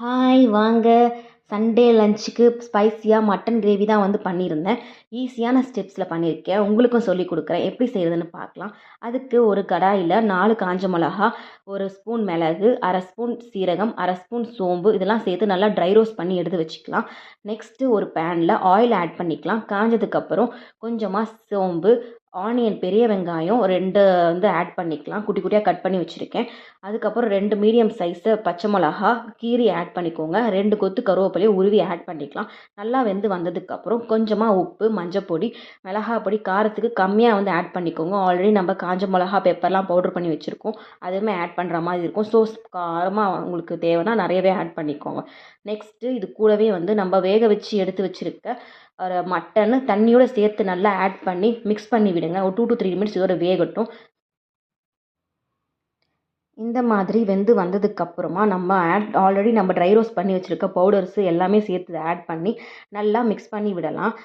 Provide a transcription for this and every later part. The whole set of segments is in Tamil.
ஹாய் வாங்க. சண்டே லஞ்சுக்கு ஸ்பைசியாக மட்டன் கிரேவி தான் வந்து பண்ணியிருந்தேன். ஈஸியான ஸ்டெப்ஸில் பண்ணியிருக்கேன். உங்களுக்கும் சொல்லிக் கொடுக்குறேன் எப்படி செய்கிறதுன்னு பார்க்கலாம். அதுக்கு ஒரு கடாயில் 4 காஞ்ச மிளகா, 1 ஸ்பூன் மிளகு, அரை ஸ்பூன் சீரகம், அரை ஸ்பூன் சோம்பு இதெல்லாம் சேர்த்து நல்லா ட்ரை ரோஸ்ட் பண்ணி எடுத்து வச்சுக்கலாம். நெக்ஸ்ட்டு ஒரு பேனில் ஆயில் ஆட் பண்ணிக்கலாம். காஞ்சதுக்கப்புறம் கொஞ்சமாக சோம்பு, ஆனியன், பெரிய வெங்காயம் 2 வந்து ஆட் பண்ணிக்கலாம். குட்டி குட்டியாக கட் பண்ணி வச்சுருக்கேன். அதுக்கப்புறம் 2 மீடியம் சைஸு பச்சை மிளகா கீரி ஆட் பண்ணிக்கோங்க. 2 கொத்து கருவேப்பிலையை உருவி ஆட் பண்ணிக்கலாம். நல்லா வெந்து வந்ததுக்கப்புறம் கொஞ்சமாக உப்பு, மஞ்சப்பொடி, மிளகாய் பொடி காரத்துக்கு கம்மியாக வந்து ஆட் பண்ணிக்கோங்க. ஆல்ரெடி நம்ம காஞ்ச மிளகா, பெப்பர்லாம் பவுட்ரு பண்ணி வச்சுருக்கோம். அதுவுமே ஆட் பண்ணுற மாதிரி இருக்கும். ஸோ காரமாக உங்களுக்கு தேவைன்னா நிறையவே ஆட் பண்ணிக்கோங்க. நெக்ஸ்ட்டு இது கூடவே வந்து நம்ம வேக வச்சு எடுத்து வச்சுருக்க மட்டனு தண்ணியோடு சேர்த்து நல்லா ஆட் பண்ணி மிக்ஸ் பண்ணி விடுங்க. ஒரு 2 to 3 மினிட்ஸ் இதோட வேகட்டும். இந்த மாதிரி வெந்து வந்ததுக்கப்புறமா நம்ம ஆல்ரெடி நம்ம ட்ரை ரோஸ்ட் பண்ணி வச்சுருக்க பவுடர்ஸு எல்லாமே சேர்த்து ஆட் பண்ணி நல்லா மிக்ஸ் பண்ணி விடலாம்.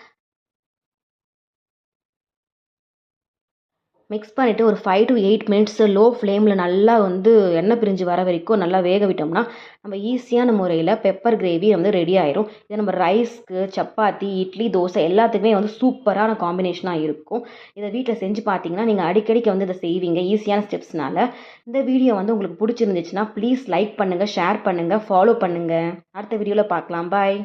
மிக்ஸ் பண்ணிவிட்டு ஒரு 5 to 8 மினிட்ஸ் லோ ஃப்ளேமில் நல்லா வந்து எண்ணெய் பிரிஞ்சு வர வரைக்கும் நல்லா வேக விட்டோம்னா நம்ம ஈஸியான முறையில் பெப்பர் கிரேவி வந்து ரெடி ஆயிரும். இதை நம்ம ரைஸ்க்கு, சப்பாத்தி, இட்லி, தோசை எல்லாத்துக்குமே வந்து சூப்பரான காம்பினேஷனாக இருக்கும். இதை வீட்டில் செஞ்சு பார்த்தீங்கன்னா நீங்கள் அடிக்கடிக்கு வந்து இதை செய்வீங்க ஈஸியான ஸ்டெப்ஸ்னால. இந்த வீடியோ வந்து உங்களுக்கு பிடிச்சிருந்துச்சுன்னா ப்ளீஸ் லைக் பண்ணுங்கள், ஷேர் பண்ணுங்கள், ஃபாலோ பண்ணுங்கள். அடுத்த வீடியோவில் பார்க்கலாம். பாய்.